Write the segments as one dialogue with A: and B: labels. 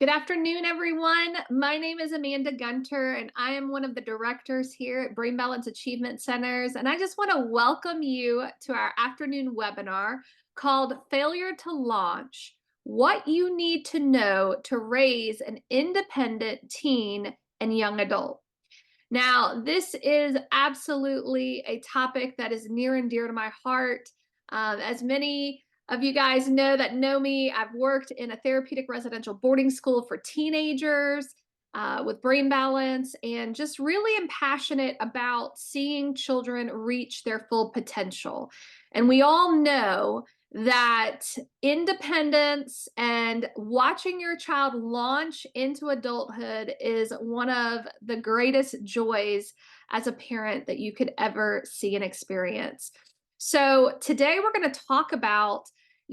A: Good afternoon, everyone. My name is Amanda Gunter, and I am one of the directors here at Brain Balance Achievement Centers. And I just want to welcome you to our afternoon webinar called Failure to Launch: What You Need to Know to Raise an Independent Teen and Young Adult. Now, this is absolutely a topic that is near and dear to my heart. As many of you guys know me, I've worked in a therapeutic residential boarding school for teenagers with brain balance, and just really am passionate about seeing children reach their full potential. And we all know that independence and watching your child launch into adulthood is one of the greatest joys as a parent that you could ever see and experience. So today we're going to talk about,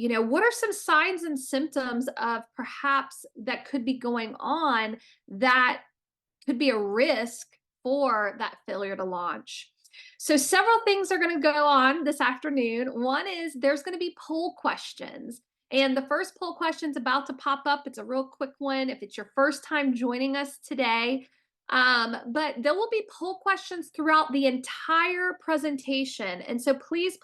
A: what are some signs and symptoms of perhaps that could be going on that could be a risk for that failure to launch. So several things are going to go on this afternoon. One is there's going to be poll questions. And the first poll question is about to pop up. It's a real quick one if it's your first time joining us today. But there will be poll questions throughout the entire presentation. And so please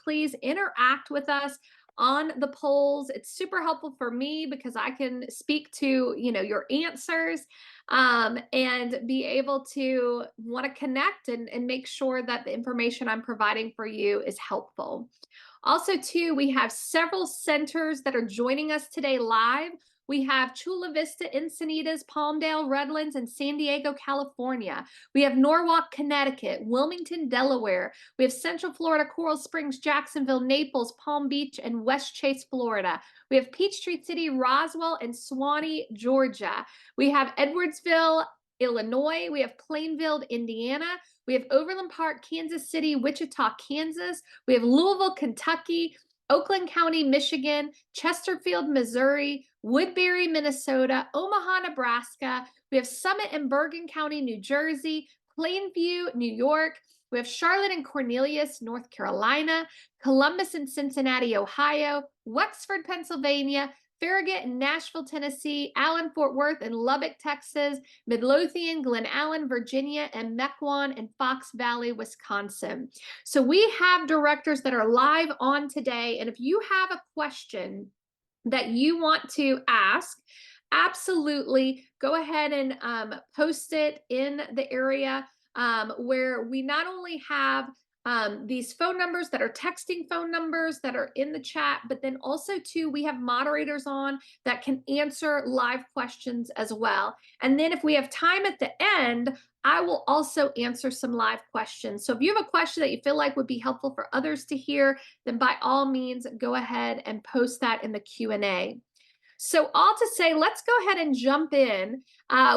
A: interact with us on the polls. It's super helpful for me because I can speak to, your answers and be able to want to connect and make sure that the information I'm providing for you is helpful. Also, too, we have several centers that are joining us today live. We have Chula Vista, Encinitas, Palmdale, Redlands, and San Diego, California. We have Norwalk, Connecticut, Wilmington, Delaware. We have Central Florida, Coral Springs, Jacksonville, Naples, Palm Beach, and West Chase, Florida. We have Peachtree City, Roswell, and Suwanee, Georgia. We have Edwardsville, Illinois. We have Plainville, Indiana. We have Overland Park, Kansas City, Wichita, Kansas. We have Louisville, Kentucky, Oakland County, Michigan, Chesterfield, Missouri, Woodbury, Minnesota, Omaha, Nebraska. We have Summit and Bergen County, New Jersey, Plainview, New York. We have Charlotte and Cornelius, North Carolina, Columbus and Cincinnati, Ohio, Wexford, Pennsylvania, Farragut and Nashville, Tennessee, Allen, Fort Worth, and Lubbock, Texas, Midlothian, Glen Allen, Virginia, and Mequon and Fox Valley, Wisconsin. So we have directors that are live on today. And if you have a question that you want to ask, absolutely go ahead and post it in the area where we not only have these phone numbers that are texting phone numbers that are in the chat, but then also too, we have moderators on that can answer live questions as well. And then if we have time at the end, I will also answer some live questions. So if you have a question that you feel like would be helpful for others to hear, then by all means, go ahead and post that in the Q&A. So all to say, let's go ahead and jump in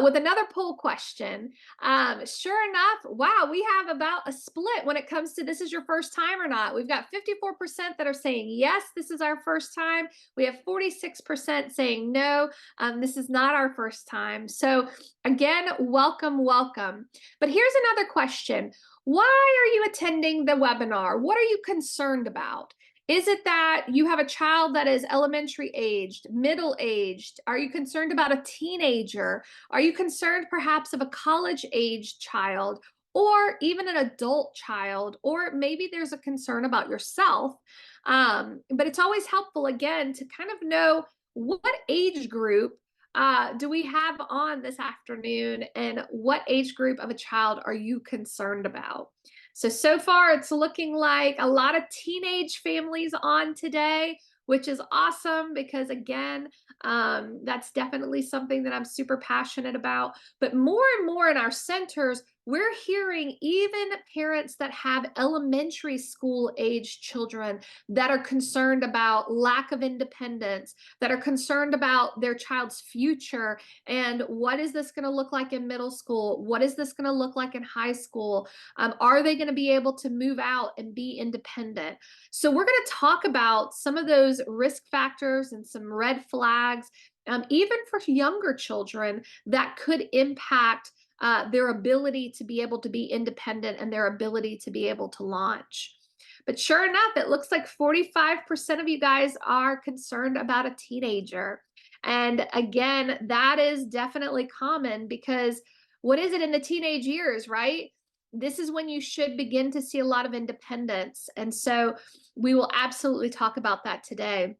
A: with another poll question. Sure enough, wow, we have about a split when it comes to this is your first time or not. We've got 54% that are saying, yes, this is our first time. We have 46% saying, no, this is not our first time. So again, welcome. But here's another question. Why are you attending the webinar? What are you concerned about? Is it that you have a child that is elementary aged, middle aged? Are you concerned about a teenager? Are you concerned perhaps of a college aged child or even an adult child? Or maybe there's a concern about yourself. But it's always helpful, again, to kind of know what age group do we have on this afternoon, and what age group of a child are you concerned about? So far it's looking like a lot of teenage families on today, which is awesome because, again, that's definitely something that I'm super passionate about. But more and more in our centers, we're hearing even parents that have elementary school age children that are concerned about lack of independence, that are concerned about their child's future, and what is this going to look like in middle school? What is this going to look like in high school? Are they going to be able to move out and be independent? So we're going to talk about some of those risk factors and some red flags, even for younger children, that could impact their ability to be able to be independent and their ability to be able to launch. But sure enough, it looks like 45% of you guys are concerned about a teenager. And again, that is definitely common because what is it in the teenage years, right? This is when you should begin to see a lot of independence. And so we will absolutely talk about that today.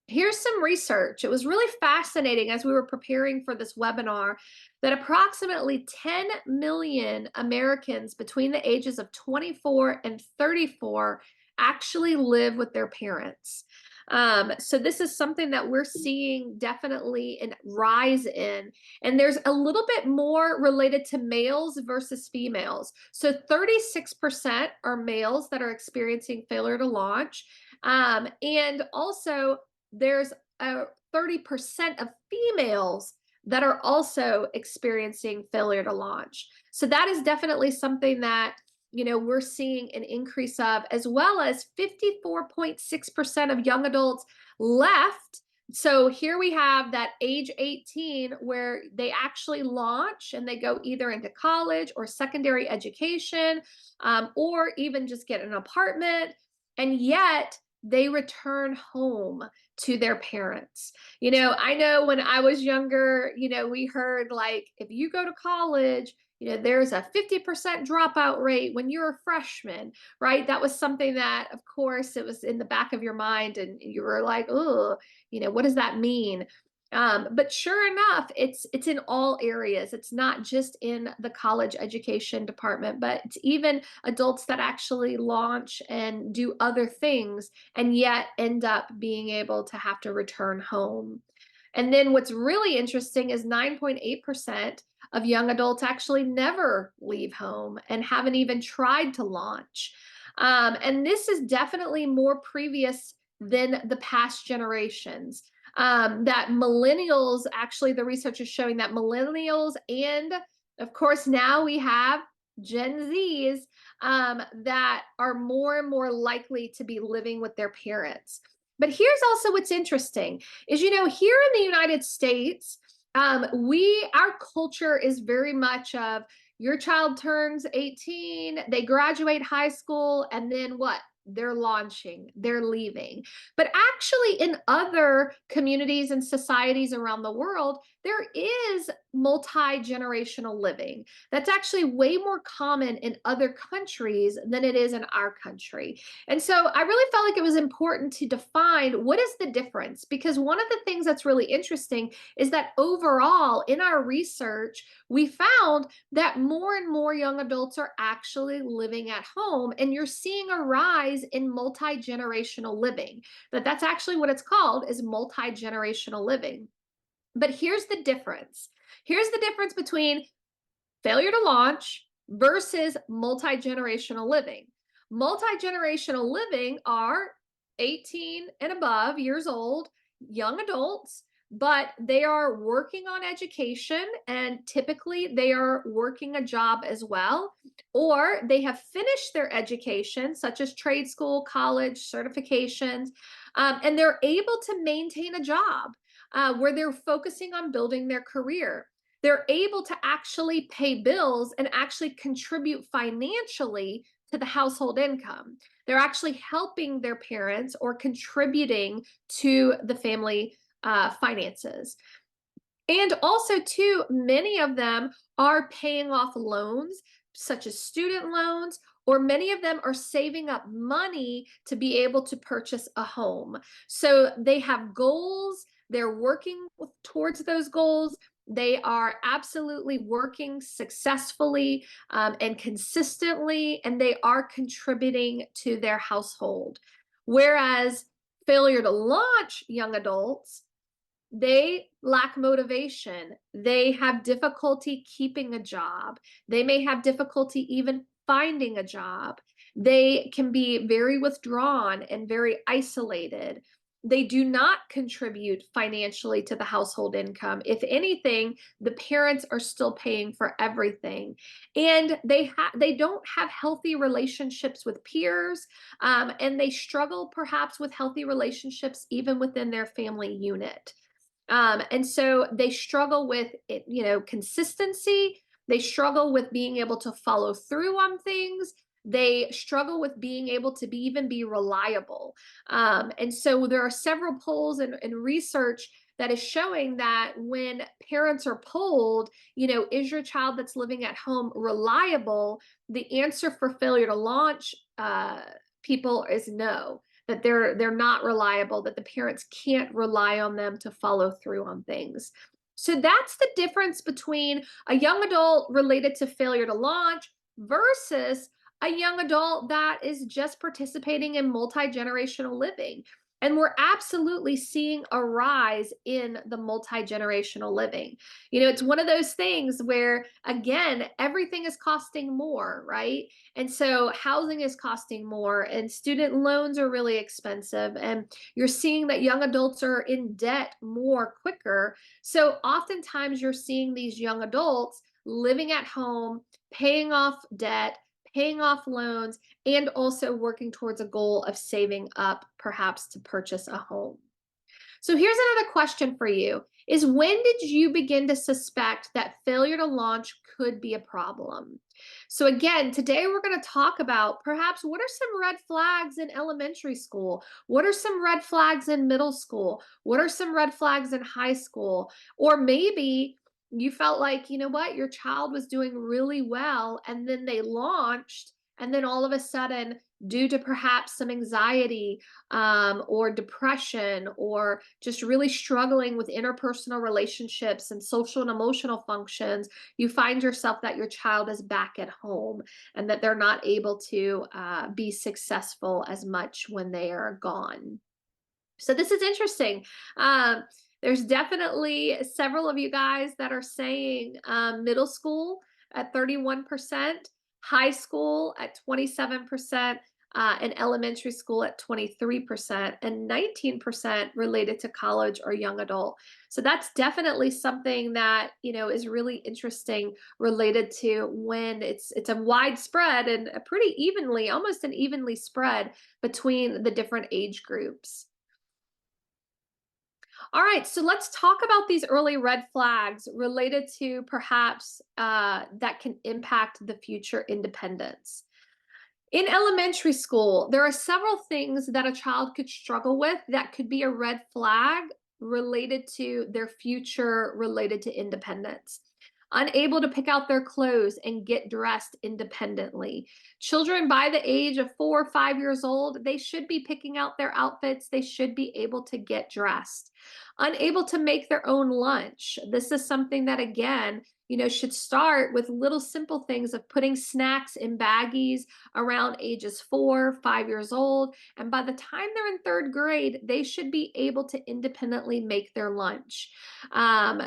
A: Here's some research. It was really fascinating as we were preparing for this webinar that approximately 10 million Americans between the ages of 24 and 34 actually live with their parents. So this is something that we're seeing definitely a rise in. And there's a little bit more related to males versus females. So 36% are males that are experiencing failure to launch. And also there's 30% of females that are also experiencing failure to launch. So that is definitely something that we're seeing an increase of, as well as 54.6% of young adults left. So here we have that age 18 where they actually launch and they go either into college or secondary education, or even just get an apartment, and yet they return home to their parents. I know when I was younger, we heard like, if you go to college, there's a 50% dropout rate when you're a freshman, right? That was something that, of course, it was in the back of your mind and you were like, oh, what does that mean? But sure enough, it's in all areas. It's not just in the college education department, but it's even adults that actually launch and do other things and yet end up being able to have to return home. And then what's really interesting is 9.8% of young adults actually never leave home and haven't even tried to launch. And this is definitely more previous than the past generations. That millennials, actually, the research is showing that millennials, and of course, now we have Gen Zs that are more and more likely to be living with their parents. But here's also what's interesting is, here in the United States, our culture is very much of your child turns 18, they graduate high school, and then what? They're launching, they're leaving. But actually, in other communities and societies around the world, there is multi-generational living. That's actually way more common in other countries than it is in our country. And so I really felt like it was important to define what is the difference, because one of the things that's really interesting is that overall in our research, we found that more and more young adults are actually living at home, and you're seeing a rise in multi-generational living. That's actually what it's called, is multi-generational living. But here's the difference. Here's the difference between failure to launch versus multi-generational living. Multi-generational living are 18 and above years old, young adults, but they are working on education, and typically they are working a job as well, or they have finished their education, such as trade school, college, certifications, and they're able to maintain a job where they're focusing on building their career. They're able to actually pay bills and actually contribute financially to the household income. They're actually helping their parents or contributing to the family finances. And also, too, many of them are paying off loans, such as student loans, or many of them are saving up money to be able to purchase a home. So they have goals, they're working towards those goals. They are absolutely working successfully and consistently, and they are contributing to their household. Whereas failure to launch young adults, they lack motivation. They have difficulty keeping a job. They may have difficulty even finding a job. They can be very withdrawn and very isolated. They do not contribute financially to the household income. If anything, the parents are still paying for everything. And they don't have healthy relationships with peers, and they struggle perhaps with healthy relationships even within their family unit. And so they struggle with it, consistency. They struggle with being able to follow through on things. They struggle with being able to even be reliable. And so there are several polls and research that is showing that when parents are polled, is your child that's living at home reliable? The answer for failure to launch people is no, that they're not reliable, that the parents can't rely on them to follow through on things. So that's the difference between a young adult related to failure to launch versus a young adult that is just participating in multi-generational living. And we're absolutely seeing a rise in the multi-generational living. It's one of those things where, again, everything is costing more, right? And so housing is costing more, and student loans are really expensive. And you're seeing that young adults are in debt more quicker. So oftentimes you're seeing these young adults living at home, paying off debt, paying off loans, and also working towards a goal of saving up perhaps to purchase a home. So here's another question for you is when did you begin to suspect that failure to launch could be a problem? So again, today we're going to talk about perhaps what are some red flags in elementary school? What are some red flags in middle school? What are some red flags in high school? Or maybe you felt like, what, your child was doing really well and then they launched, and then all of a sudden, due to perhaps some anxiety or depression or just really struggling with interpersonal relationships and social and emotional functions, you find yourself that your child is back at home and that they're not able to be successful as much when they are gone. So this is interesting. There's definitely several of you guys that are saying middle school at 31%, high school at 27%, and elementary school at 23%, and 19% related to college or young adult. So that's definitely something that is really interesting related to when it's a widespread and a pretty evenly, almost an evenly spread between the different age groups. All right, so let's talk about these early red flags related to perhaps that can impact the future independence. In elementary school, there are several things that a child could struggle with that could be a red flag related to their future related to independence. Unable to pick out their clothes and get dressed independently. Children by the age of 4 or 5 years old, they should be picking out their outfits. They should be able to get dressed. Unable to make their own lunch. This is something that, again, should start with little simple things of putting snacks in baggies around ages 4, 5 years old. And by the time they're in third grade, they should be able to independently make their lunch,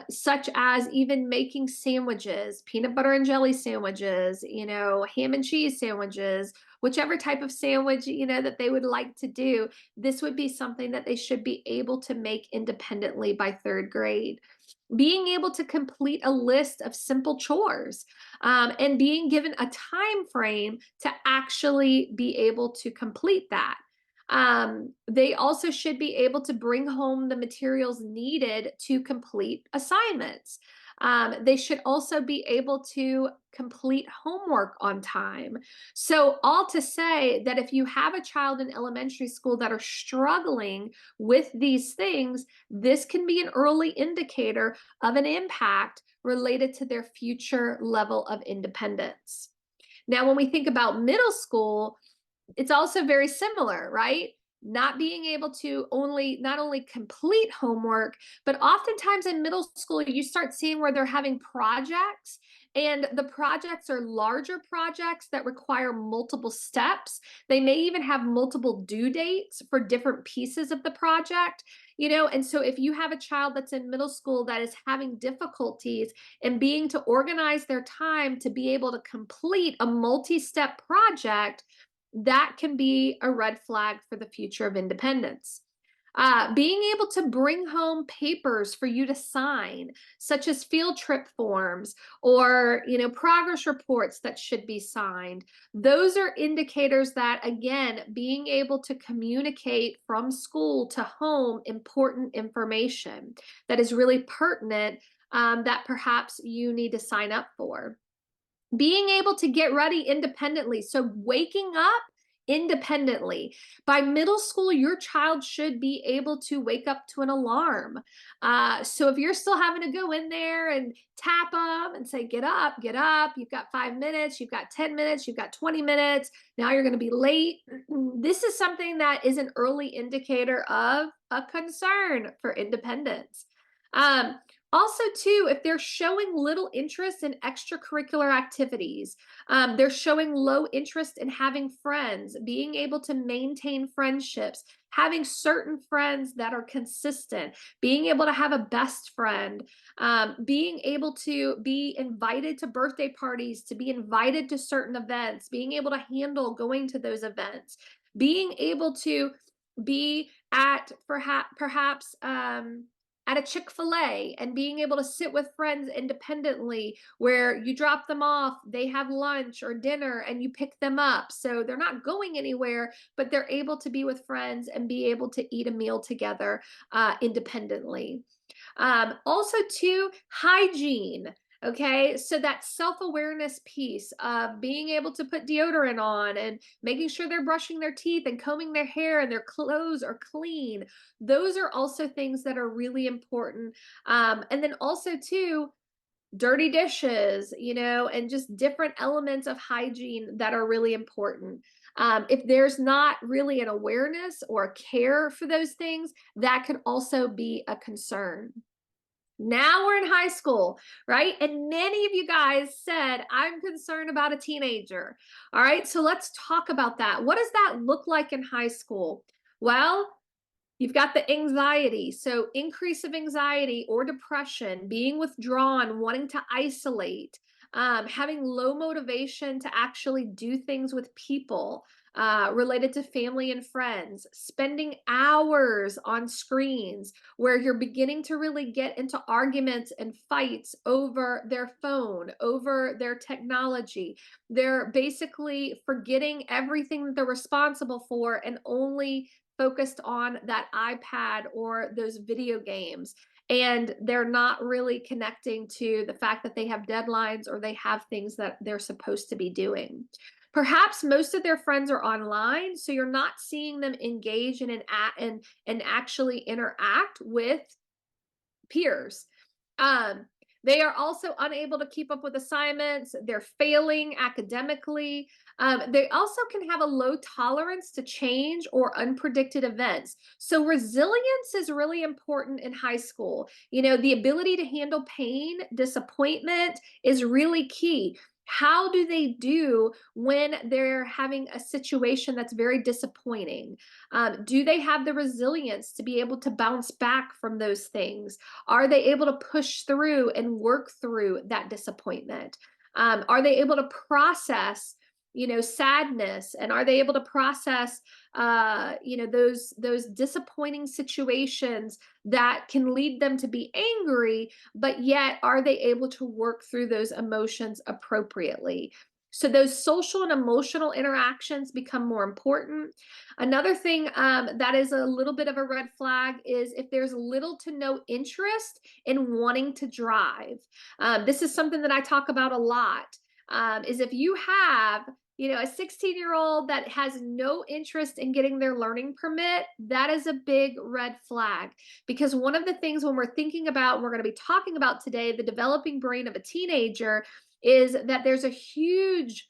A: such as even making sandwiches, peanut butter and jelly sandwiches, ham and cheese sandwiches, whichever type of sandwich, that they would like to do. This would be something that they should be able to make independently by third grade. Being able to complete a list of simple chores and being given a time frame to actually be able to complete that. They also should be able to bring home the materials needed to complete assignments. They should also be able to complete homework on time. So, all to say that if you have a child in elementary school that are struggling with these things, this can be an early indicator of an impact related to their future level of independence. Now, when we think about middle school, it's also very similar, right? Not being able to not only complete homework, but oftentimes in middle school, you start seeing where they're having projects, and the projects are larger projects that require multiple steps. They may even have multiple due dates for different pieces of the project, and so if you have a child that's in middle school that is having difficulties in being to organize their time to be able to complete a multi-step project, that can be a red flag for the future of independence. Being able to bring home papers for you to sign, such as field trip forms or progress reports that should be signed. Those are indicators that, again, being able to communicate from school to home important information that is really pertinent, that perhaps you need to sign up for. Being able to get ready independently. So waking up independently. By middle school, your child should be able to wake up to an alarm. So if you're still having to go in there and tap them and say, get up, you've got 5 minutes, you've got 10 minutes, you've got 20 minutes, now you're going to be late. This is something that is an early indicator of a concern for independence. Um, Also, too, if they're showing little interest in extracurricular activities, they're showing low interest in having friends, being able to maintain friendships, having certain friends that are consistent, being able to have a best friend, being able to be invited to birthday parties, to be invited to certain events, being able to handle going to those events, being able to be at perhaps at a Chick-fil-A and being able to sit with friends independently where you drop them off, they have lunch or dinner, and you pick them up. So they're not going anywhere, but they're able to be with friends and be able to eat a meal together independently. Also, too, hygiene. Okay, so that self awareness piece of being able to put deodorant on and making sure they're brushing their teeth and combing their hair and their clothes are clean. Those are also things that are really important. And then also, too, dirty dishes, and just different elements of hygiene that are really important. If there's not really an awareness or a care for those things, that could also be a concern. Now we're in high school, right? And many of you guys said, I'm concerned about a teenager. All right, so let's talk about that. What does that look like in high school? Well, you've got the anxiety. So, increase of anxiety or depression, being withdrawn, wanting to isolate, having low motivation to actually do things with people related to family and friends, spending hours on screens where you're beginning to really get into arguments and fights over their phone, over their technology. They're basically forgetting everything that they're responsible for and only focused on that iPad or those video games. And they're not really connecting to the fact that they have deadlines or they have things that they're supposed to be doing. Perhaps most of their friends are online, so you're not seeing them engage and actually interact with peers. Um, they are also unable to keep up with assignments. They're failing academically. They also can have a low tolerance to change or unpredicted events. So resilience is really important in high school. The ability to handle pain, disappointment is really key. How do they do when they're having a situation that's very disappointing? Do they have the resilience to be able to bounce back from those things? Are they able to push through and work through that disappointment? Are they able to process, sadness, and are they able to process, those disappointing situations that can lead them to be angry, but yet are they able to work through those emotions appropriately? So those social and emotional interactions become more important. Another thing that is a little bit of a red flag is if there's little to no interest in wanting to drive. This is something that I talk about a lot. Is if you have a 16-year-old that has no interest in getting their learning permit, that is a big red flag. Because one of the things when we're thinking about, we're going to be talking about today, the developing brain of a teenager, is that there's a huge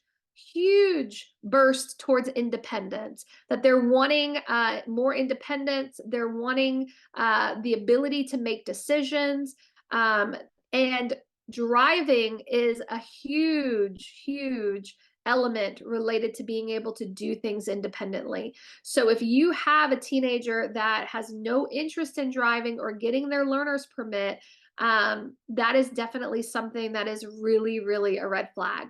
A: burst towards independence, that they're wanting more independence, they're wanting the ability to make decisions, and driving is a huge element related to being able to do things independently. So if you have a teenager that has no interest in driving or getting their learner's permit, that is definitely something that is really a red flag.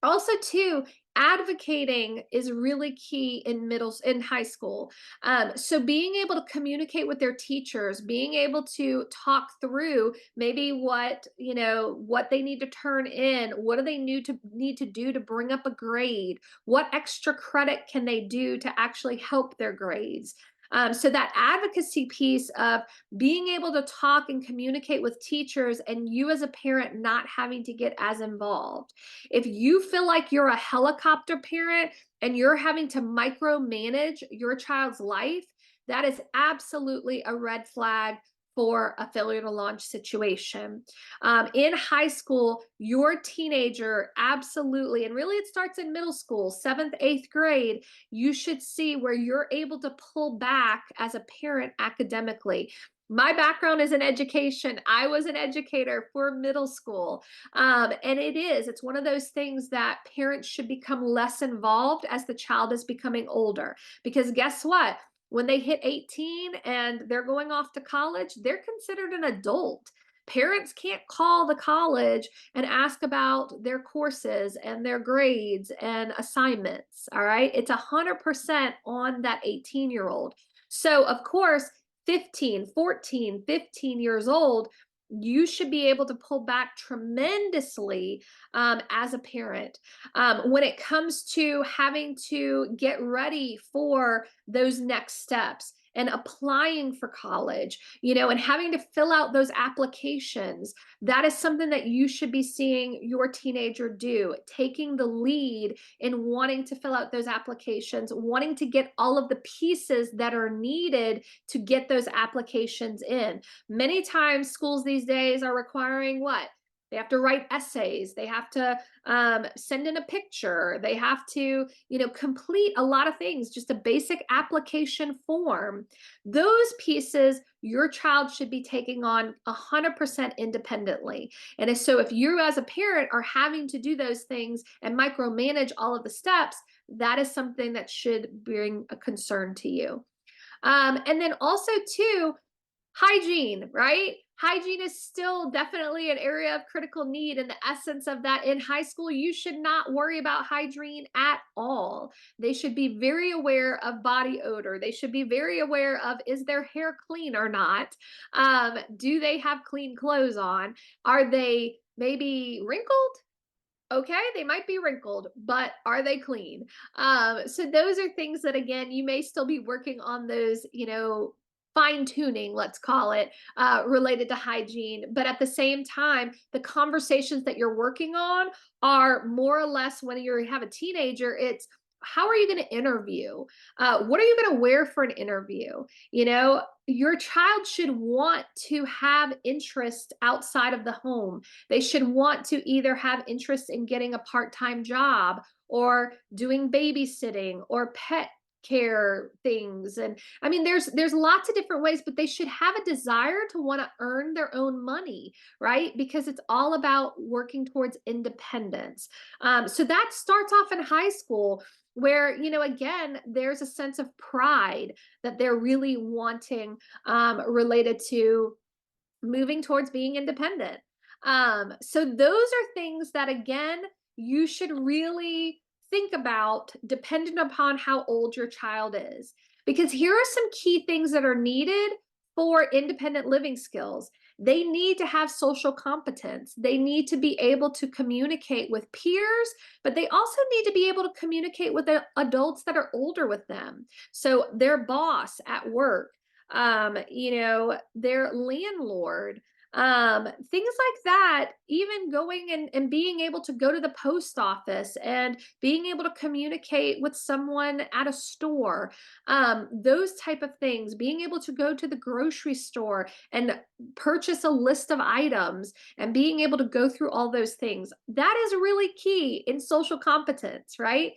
A: Also, too, advocating is really key in high school. So being able to communicate with their teachers, being able to talk through maybe what they need to turn in, what do they need to do to bring up a grade, what extra credit can they do to actually help their grades. So that advocacy piece of being able to talk and communicate with teachers, and you as a parent not having to get as involved. If you feel like you're a helicopter parent and you're having to micromanage your child's life, that is absolutely a red flag for a failure to launch situation. In high school, your teenager absolutely, and really it starts in middle school, seventh, eighth grade, you should see where you're able to pull back as a parent academically. My background is in education. I was an educator for middle school. And it's one of those things that parents should become less involved as the child is becoming older. Because guess what? When they hit 18 and they're going off to college, they're considered an adult. Parents can't call the college and ask about their courses and their grades and assignments. All right. It's 100% on that 18-year-old. So, of course, 15, 14, 15 years old, you should be able to pull back tremendously as a parent. When it comes to having to get ready for those next steps and applying for college, and having to fill out those applications, that is something that you should be seeing your teenager do, taking the lead in wanting to fill out those applications, wanting to get all of the pieces that are needed to get those applications in. Many times schools these days are requiring what? They have to write essays. They have to send in a picture. They have to, complete a lot of things, just a basic application form. Those pieces your child should be taking on 100% independently. And so if you as a parent are having to do those things and micromanage all of the steps, that is something that should bring a concern to you. And then also too, hygiene, right? Hygiene is still definitely an area of critical need. And the essence of that in high school, you should not worry about hygiene at all. They should be very aware of body odor. They should be very aware of, is their hair clean or not? Do they have clean clothes on? Are they maybe wrinkled? Okay, they might be wrinkled, but are they clean? So those are things that, again, you may still be working on those, fine tuning, let's call it, related to hygiene. But at the same time, the conversations that you're working on are more or less when you have a teenager, it's how are you going to interview? What are you going to wear for an interview? Your child should want to have interest outside of the home. They should want to either have interest in getting a part-time job or doing babysitting or pet care things. And I mean, there's lots of different ways, but they should have a desire to want to earn their own money, right? Because it's all about working towards independence. So that starts off in high school where, again, there's a sense of pride that they're really wanting related to moving towards being independent. So those are things that, again, you should really think about dependent upon how old your child is. Because here are some key things that are needed for independent living skills. They need to have social competence. They need to be able to communicate with peers, but they also need to be able to communicate with the adults that are older with them. So their boss at work, their landlord, things like that, even going and being able to go to the post office and being able to communicate with someone at a store, those type of things, being able to go to the grocery store and purchase a list of items and being able to go through all those things, that is really key in social competence, right?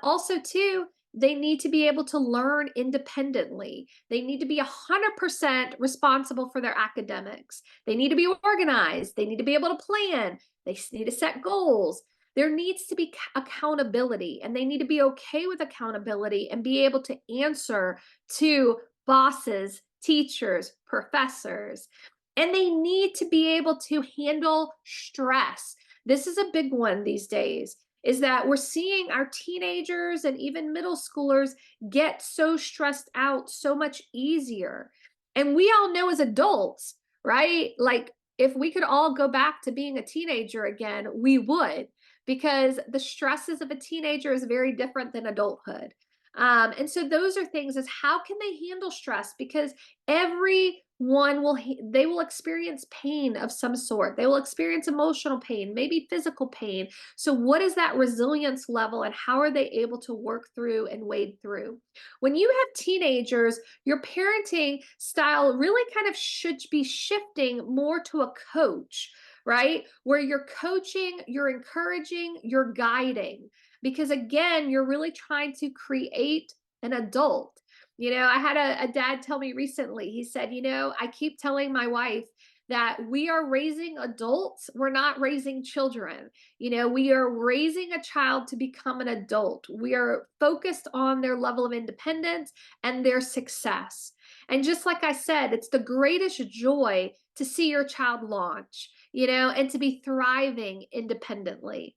A: Also too, they need to be able to learn independently. They need to be 100% responsible for their academics. They need to be organized. They need to be able to plan. They need to set goals. There needs to be accountability, and they need to be okay with accountability and be able to answer to bosses, teachers, professors. And they need to be able to handle stress. This is a big one these days, is that we're seeing our teenagers and even middle schoolers get so stressed out so much easier. And we all know as adults, right? Like if we could all go back to being a teenager again, we would, because the stresses of a teenager is very different than adulthood. And so those are things, is how can they handle stress? Because everyone they will experience pain of some sort. They will experience emotional pain, maybe physical pain. So what is that resilience level, and how are they able to work through and wade through? When you have teenagers, your parenting style really kind of should be shifting more to a coach, right? Where you're coaching, you're encouraging, you're guiding, because again, you're really trying to create an adult. I had a dad tell me recently, he said, I keep telling my wife that we are raising adults, we're not raising children. We are raising a child to become an adult. We are focused on their level of independence and their success. And just like I said, it's the greatest joy to see your child launch, and to be thriving independently.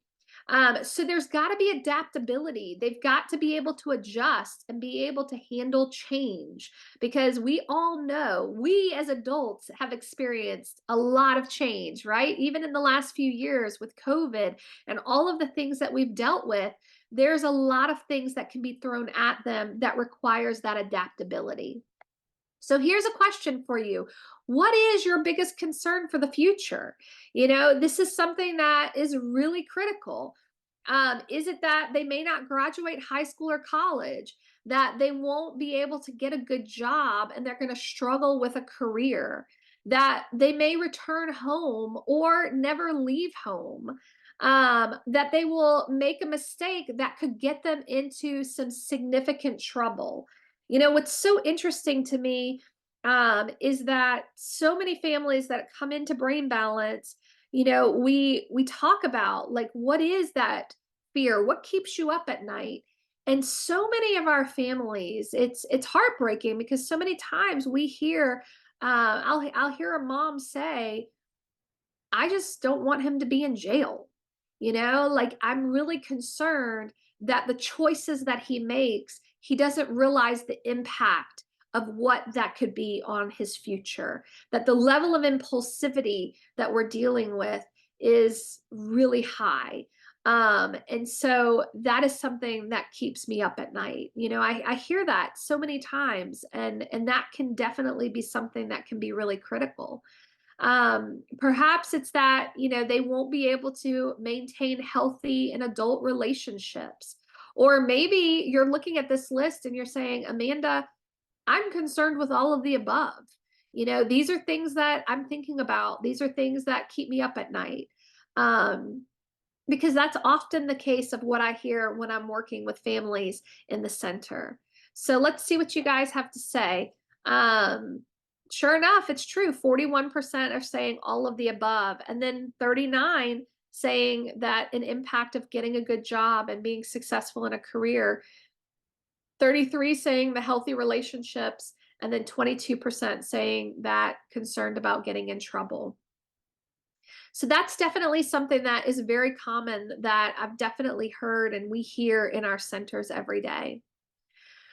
A: So there's got to be adaptability. They've got to be able to adjust and be able to handle change, because we all know, we as adults have experienced a lot of change, right? Even in the last few years with COVID and all of the things that we've dealt with, there's a lot of things that can be thrown at them that requires that adaptability. So here's a question for you. What is your biggest concern for the future? This is something that is really critical. Is it that they may not graduate high school or college, that they won't be able to get a good job and they're going to struggle with a career, that they may return home or never leave home, that they will make a mistake that could get them into some significant trouble? What's so interesting to me is that so many families that come into Brain Balance, we talk about, like, what is that fear? What keeps you up at night? And so many of our families, it's heartbreaking, because so many times we hear, I'll hear a mom say, I just don't want him to be in jail. Like, I'm really concerned that the choices that he makes, he doesn't realize the impact of what that could be on his future, that the level of impulsivity that we're dealing with is really high. And so that is something that keeps me up at night. I hear that so many times, and that can definitely be something that can be really critical. Perhaps it's that, they won't be able to maintain healthy and adult relationships. Or maybe you're looking at this list and you're saying, Amanda, I'm concerned with all of the above. These are things that I'm thinking about. These are things that keep me up at night. Because that's often the case of what I hear when I'm working with families in the center. So let's see what you guys have to say. Sure enough, it's true. 41% are saying all of the above, and then 39 saying that an impact of getting a good job and being successful in a career, 33 saying the healthy relationships, and then 22% saying that concerned about getting in trouble. So that's definitely something that is very common, that I've definitely heard and we hear in our centers every day.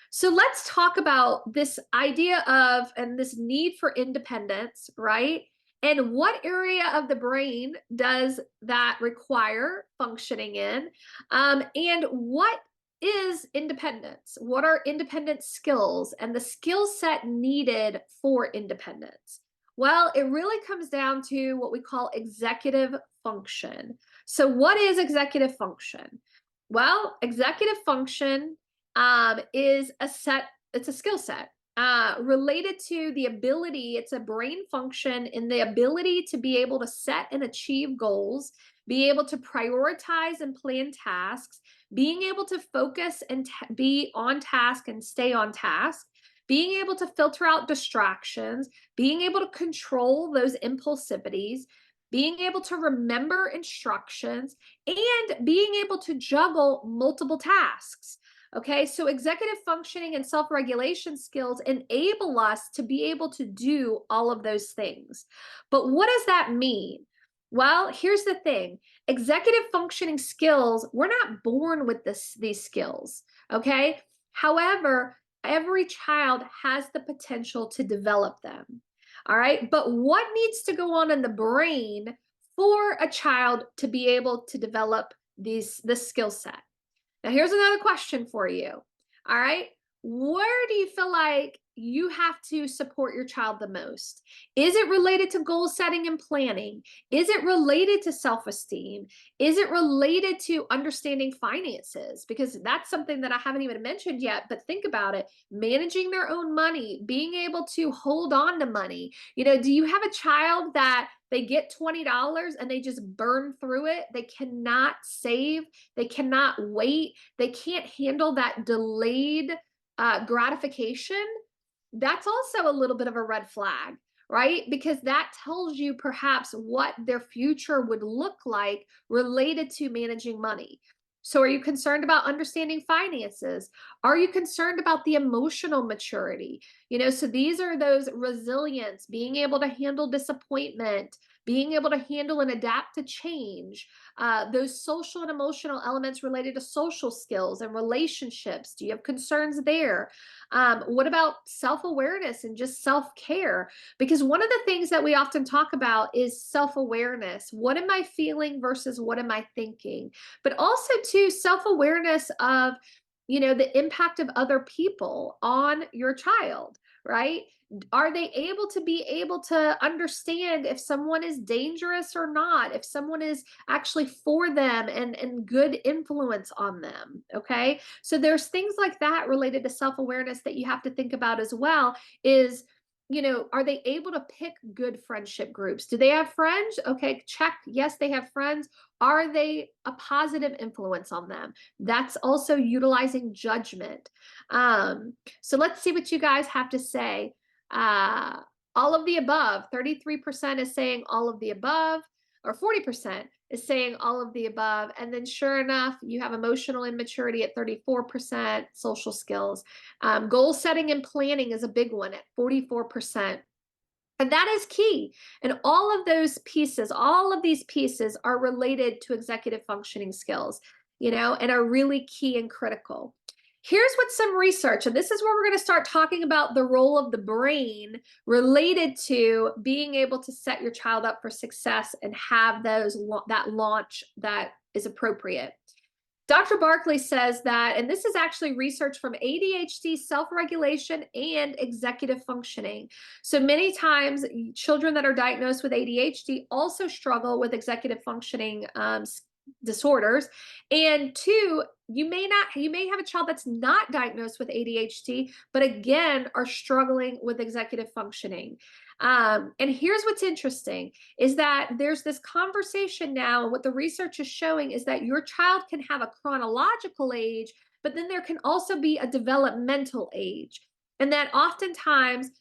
A: So let's talk about this idea of, and this need for independence, right? And what area of the brain does that require functioning in? And what is independence? What are independent skills and the skill set needed for independence? Well, it really comes down to what we call executive function. So what is executive function? Well, executive function is it's a skill set related to the ability, it's a brain function in the ability to be able to set and achieve goals, be able to prioritize and plan tasks, being able to focus and be on task and stay on task, being able to filter out distractions, being able to control those impulsivities, being able to remember instructions, and being able to juggle multiple tasks. Okay, so executive functioning and self-regulation skills enable us to be able to do all of those things. But what does that mean? Well, here's the thing. Executive functioning skills, we're not born with these skills, okay? However, every child has the potential to develop them. All right, but what needs to go on in the brain for a child to be able to develop this skill set? Now, here's another question for you. All right. Where do you feel like you have to support your child the most? Is it related to goal setting and planning? Is it related to self esteem? Is it related to understanding finances? Because that's something that I haven't even mentioned yet, but think about it. Managing their own money, being able to hold on to money. Do you have a child that they get $20 and they just burn through it? They cannot save, they cannot wait, they can't handle that delayed gratification. That's also a little bit of a red flag, right? Because that tells you perhaps what their future would look like related to managing money. So, are you concerned about understanding finances? Are you concerned about the emotional maturity? So these are those resilience, being able to handle disappointment, being able to handle and adapt to change, those social and emotional elements related to social skills and relationships. Do you have concerns there? What about self awareness and just self care? Because one of the things that we often talk about is self awareness. What am I feeling versus what am I thinking? But also, too, self awareness of the impact of other people on your child, right? Are they able to understand if someone is dangerous or not, if someone is actually for them and good influence on them? Okay, so there's things like that related to self-awareness that you have to think about as well. Is are they able to pick good friendship groups? Do they have friends? Okay, check. Yes, they have friends. Are they a positive influence on them? That's also utilizing judgment. So let's see what you guys have to say. Uh, all of the above. 33% is saying all of the above, or 40% is saying all of the above. And then, sure enough, you have emotional immaturity at 34%, social skills. Goal setting and planning is a big one at 44%. And that is key. And all of these pieces are related to executive functioning skills, and are really key and critical. Here's what some research, and this is where we're going to start talking about the role of the brain related to being able to set your child up for success and have that launch that is appropriate. Dr. Barkley says that, and this is actually research from ADHD, self-regulation, and executive functioning. So many times, children that are diagnosed with ADHD also struggle with executive functioning disorders. And two, you may have a child that's not diagnosed with ADHD, but again are struggling with executive functioning. And here's what's interesting is that there's this conversation now, and what the research is showing is that your child can have a chronological age, but then there can also be a developmental age. And that oftentimes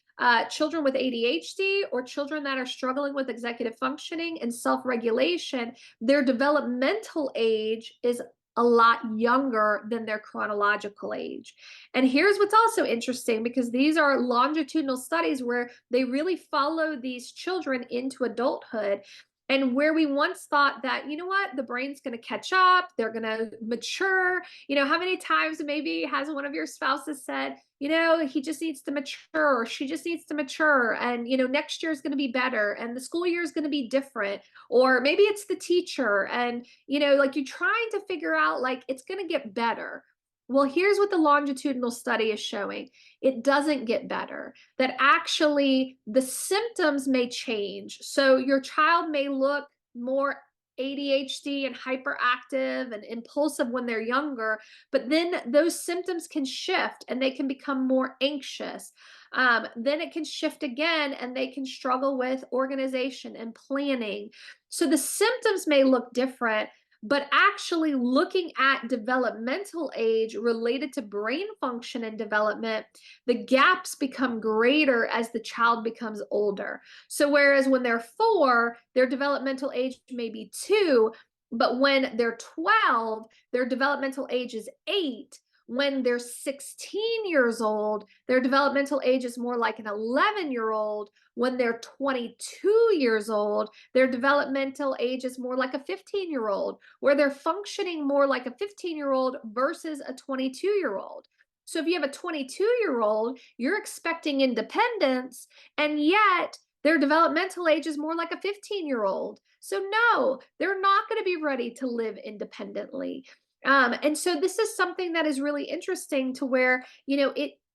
A: children with ADHD or children that are struggling with executive functioning and self-regulation, their developmental age is a lot younger than their chronological age. And here's what's also interesting, because these are longitudinal studies where they really follow these children into adulthood. And where we once thought that, the brain's going to catch up, they're going to mature. How many times maybe has one of your spouses said, he just needs to mature, or she just needs to mature, and, next year is going to be better, and the school year is going to be different. Or maybe it's the teacher, and, like, you're trying to figure out, like, it's going to get better. Well, here's what the longitudinal study is showing. It doesn't get better. That actually the symptoms may change. So your child may look more ADHD and hyperactive and impulsive when they're younger, but then those symptoms can shift and they can become more anxious. Then it can shift again and they can struggle with organization and planning. So the symptoms may look different, but actually looking at developmental age related to brain function and development, the gaps become greater as the child becomes older. So whereas when they're 4, their developmental age may be 2, but when they're 12, their developmental age is 8. When they're 16 years old, their developmental age is more like an 11-year-old. When they're 22 years old, their developmental age is more like a 15-year-old, where they're functioning more like a 15-year-old versus a 22-year-old. So if you have a 22-year-old, you're expecting independence, and yet their developmental age is more like a 15-year-old. So no, they're not going to be ready to live independently. And so this is something that is really interesting to where,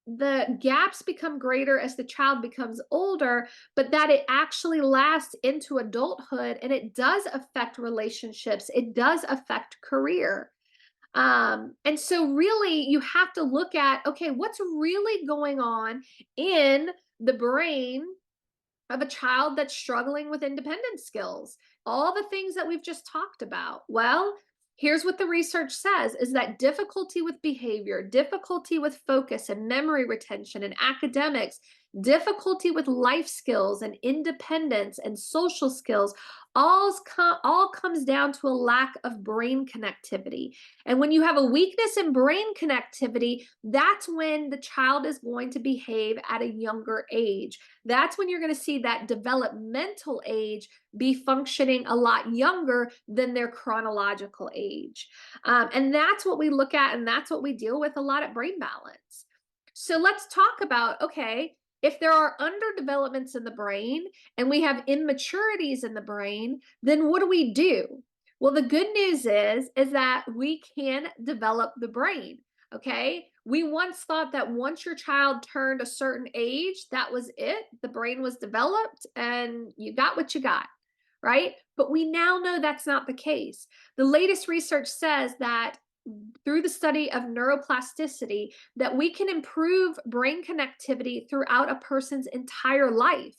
A: the gaps become greater as the child becomes older, but that it actually lasts into adulthood and it does affect relationships, it does affect career. And so really you have to look at, okay, what's really going on in the brain of a child that's struggling with independence skills, all the things that we've just talked about. Well, here's what the research says is that difficulty with behavior, difficulty with focus and memory retention and academics, difficulty with life skills and independence and social skills all comes down to a lack of brain connectivity. And when you have a weakness in brain connectivity, that's when the child is going to behave at a younger age. That's when you're going to see that developmental age be functioning a lot younger than their chronological age. And that's what we look at, and that's what we deal with a lot at Brain Balance. So let's talk about, okay, if there are underdevelopments in the brain and we have immaturities in the brain, then what do we do? Well, the good news is that we can develop the brain. Okay. We once thought that once your child turned a certain age, that was it. The brain was developed and you got what you got, right? But we now know that's not the case. The latest research says that through the study of neuroplasticity, that we can improve brain connectivity throughout a person's entire life.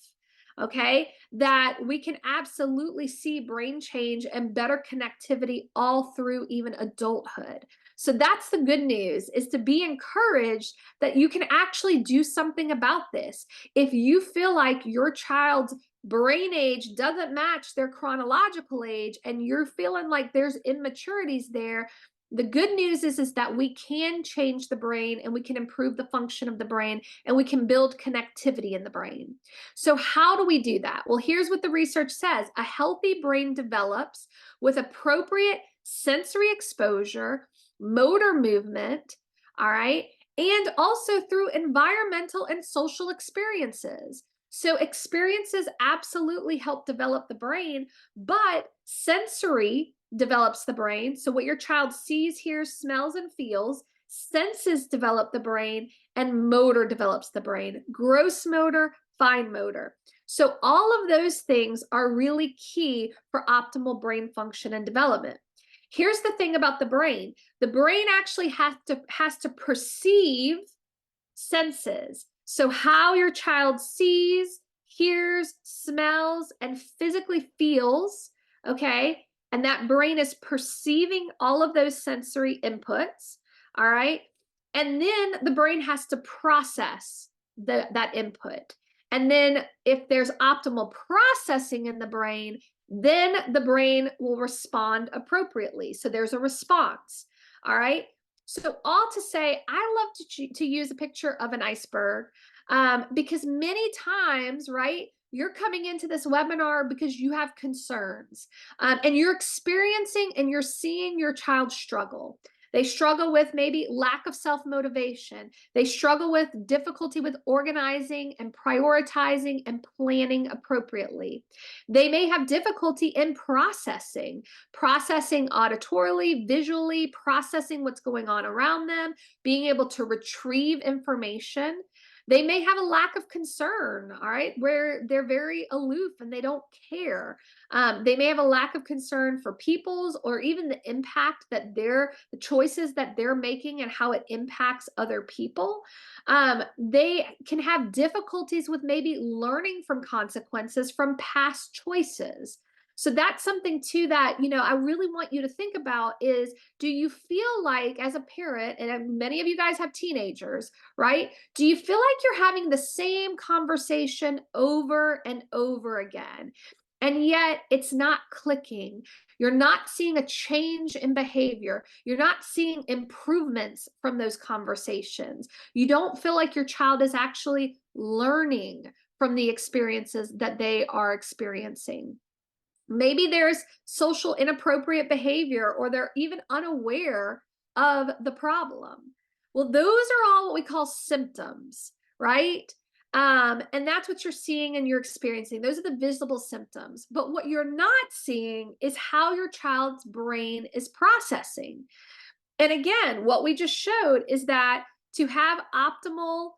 A: Okay, that we can absolutely see brain change and better connectivity all through even adulthood. So that's the good news, is to be encouraged that you can actually do something about this. If you feel like your child's brain age doesn't match their chronological age and you're feeling like there's immaturities there, the good news is that we can change the brain and we can improve the function of the brain and we can build connectivity in the brain. So how do we do that? Well, here's what the research says. A healthy brain develops with appropriate sensory exposure, motor movement, all right, and also through environmental and social experiences. So experiences absolutely help develop the brain, but sensory develops the brain. So what your child sees, hears, smells, and feels, senses develop the brain, and motor develops the brain. Gross motor, fine motor. So all of those things are really key for optimal brain function and development. Here's the thing about the brain. The brain actually has to perceive senses. So how your child sees, hears, smells, and physically feels, okay? And that brain is perceiving all of those sensory inputs, all right? And then the brain has to process that input. And then if there's optimal processing in the brain, then the brain will respond appropriately. So there's a response, all right? So all to say, I love to use a picture of an iceberg because many times, right, you're coming into this webinar because you have concerns and you're experiencing and you're seeing your child struggle. They struggle with maybe lack of self-motivation. They struggle with difficulty with organizing and prioritizing and planning appropriately. They may have difficulty in processing auditorily, visually, processing what's going on around them, being able to retrieve information. They may have a lack of concern, all right, where they're very aloof and they don't care. They may have a lack of concern for people's or even the impact that the choices that they're making and how it impacts other people. They can have difficulties with maybe learning from consequences from past choices. So that's something too that, I really want you to think about is, do you feel like as a parent, and many of you guys have teenagers, right? Do you feel like you're having the same conversation over and over again? And yet it's not clicking. You're not seeing a change in behavior. You're not seeing improvements from those conversations. You don't feel like your child is actually learning from the experiences that they are experiencing. Maybe there's social inappropriate behavior or they're even unaware of the problem. Well, those are all what we call symptoms, right? And that's what you're seeing and you're experiencing. Those are the visible symptoms. But what you're not seeing is how your child's brain is processing. And again, what we just showed is that to have optimal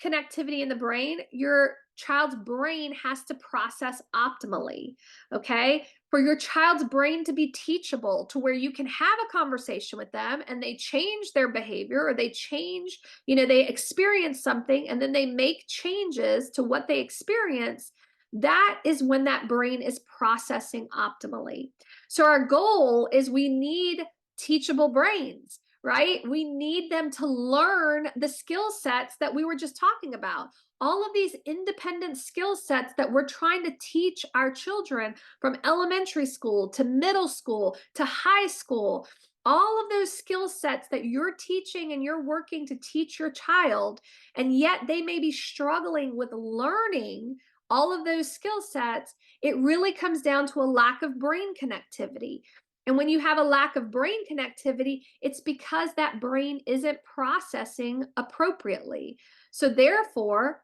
A: connectivity in the brain, your child's brain has to process optimally. Okay. For your child's brain to be teachable to where you can have a conversation with them and they change their behavior, or they change, they experience something and then they make changes to what they experience. That is when that brain is processing optimally. So, our goal is we need teachable brains, right? We need them to learn the skill sets that we were just talking about. All of these independent skill sets that we're trying to teach our children from elementary school to middle school to high school, all of those skill sets that you're teaching and you're working to teach your child, and yet they may be struggling with learning all of those skill sets, it really comes down to a lack of brain connectivity. And when you have a lack of brain connectivity, it's because that brain isn't processing appropriately. So therefore,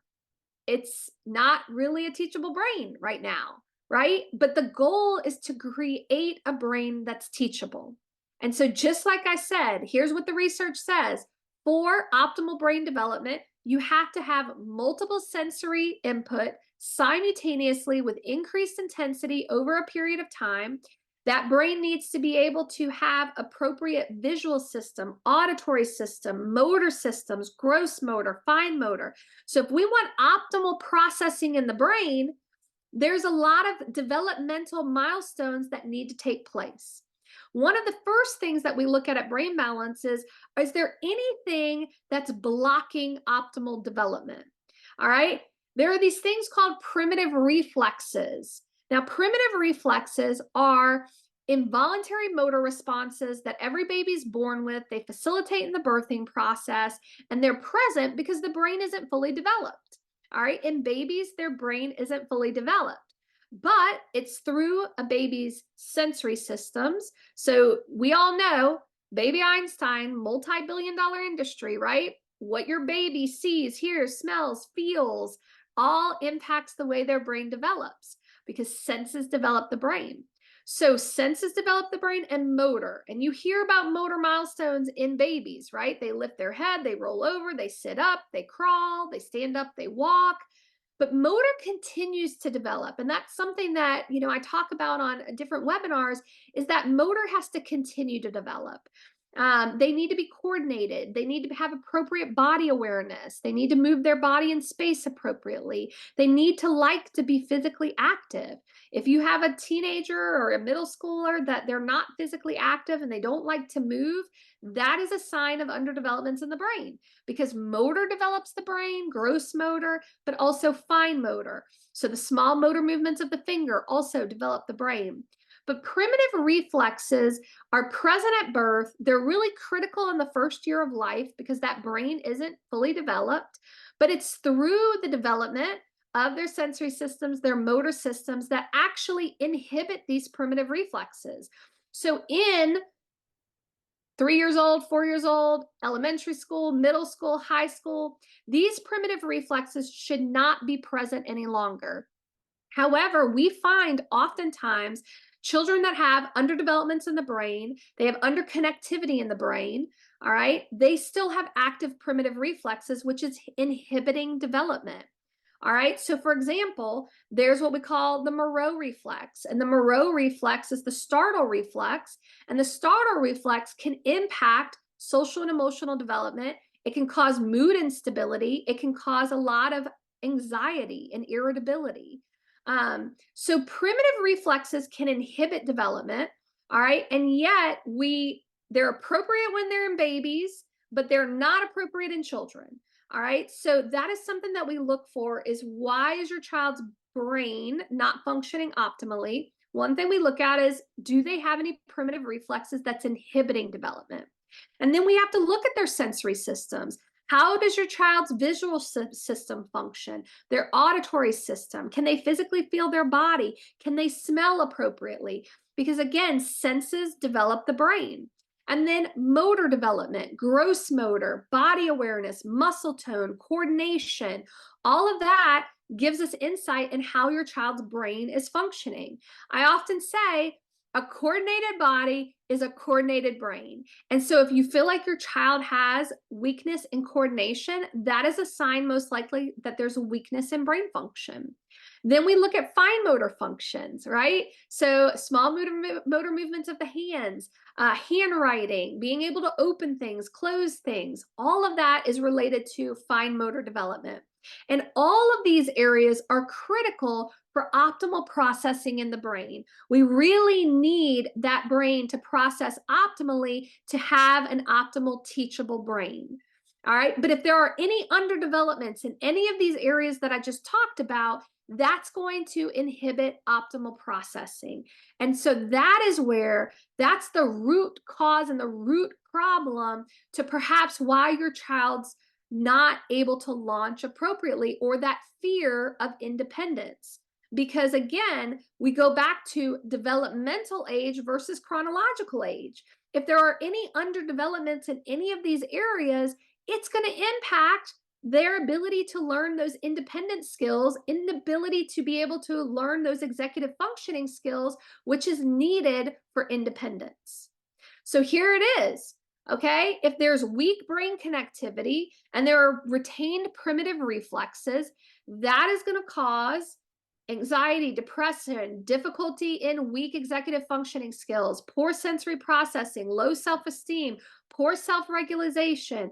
A: it's not really a teachable brain right now, right? But the goal is to create a brain that's teachable. And so, just like I said, here's what the research says: for optimal brain development, you have to have multiple sensory input simultaneously with increased intensity over a period of time. That brain needs to be able to have appropriate visual system, auditory system, motor systems, gross motor, fine motor. So if we want optimal processing in the brain, there's a lot of developmental milestones that need to take place. One of the first things that we look at brain balance is there anything that's blocking optimal development? All right. There are these things called primitive reflexes. Now, primitive reflexes are involuntary motor responses that every baby's born with. They facilitate in the birthing process, and they're present because the brain isn't fully developed. All right. In babies, their brain isn't fully developed, but it's through a baby's sensory systems. So we all know baby Einstein, multi-billion-dollar industry, right? What your baby sees, hears, smells, feels, all impacts the way their brain develops, because senses develop the brain. So senses develop the brain, and motor. And you hear about motor milestones in babies, right? They lift their head, they roll over, they sit up, they crawl, they stand up, they walk. But motor continues to develop. And that's something that, I talk about on different webinars, is that motor has to continue to develop. They need to be coordinated. They need to have appropriate body awareness. They need to move their body in space appropriately. They need to like to be physically active. If you have a teenager or a middle schooler that they're not physically active and they don't like to move, that is a sign of underdevelopments in the brain, because motor develops the brain, gross motor, but also fine motor. So the small motor movements of the finger also develop the brain. But primitive reflexes are present at birth. They're really critical in the first year of life because that brain isn't fully developed. But it's through the development of their sensory systems, their motor systems, that actually inhibit these primitive reflexes. So in 3 years old, 4 years old, elementary school, middle school, high school, these primitive reflexes should not be present any longer. However, we find oftentimes children that have underdevelopments in the brain, they have underconnectivity in the brain, all right, they still have active primitive reflexes, which is inhibiting development. All right, so for example, there's what we call the Moreau reflex, and the Moreau reflex is the startle reflex, and the startle reflex can impact social and emotional development. It can cause mood instability. It can cause a lot of anxiety and irritability. So primitive reflexes can inhibit development, all right, and yet they're appropriate when they're in babies, but they're not appropriate in children. All right, so that is something that we look for: is why is your child's brain not functioning optimally? One thing we look at is, do they have any primitive reflexes that's inhibiting development? And then we have to look at their sensory systems. How does your child's visual system function? Their auditory system? Can they physically feel their body? Can they smell appropriately? Because again, senses develop the brain. And then motor development, gross motor, body awareness, muscle tone, coordination, all of that gives us insight in how your child's brain is functioning. I often say A coordinated body is a coordinated brain. And so if you feel like your child has weakness in coordination, that is a sign most likely that there's a weakness in brain function. Then we look at fine motor functions, right? So small motor movements of the hands, handwriting, being able to open things, close things, all of that is related to fine motor development. And all of these areas are critical for optimal processing in the brain. We really need that brain to process optimally to have an optimal teachable brain. All right. But if there are any underdevelopments in any of these areas that I just talked about, that's going to inhibit optimal processing. And so that is where that's the root cause and the root problem to perhaps why your child's not able to launch appropriately, or that fear of independence. Because again, we go back to developmental age versus chronological age. If there are any underdevelopments in any of these areas, it's going to impact their ability to learn those independent skills, inability to be able to learn those executive functioning skills, which is needed for independence. So here it is. Okay, if there's weak brain connectivity and there are retained primitive reflexes, that is going to cause anxiety, depression, difficulty in weak executive functioning skills, poor sensory processing, low self-esteem, poor self-regulation,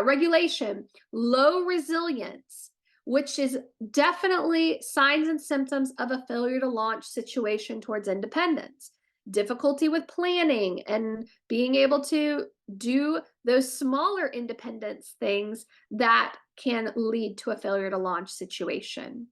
A: regulation, low resilience, which is definitely signs and symptoms of a failure to launch situation towards independence. Difficulty with planning and being able to do those smaller independence things that can lead to a failure to launch situation.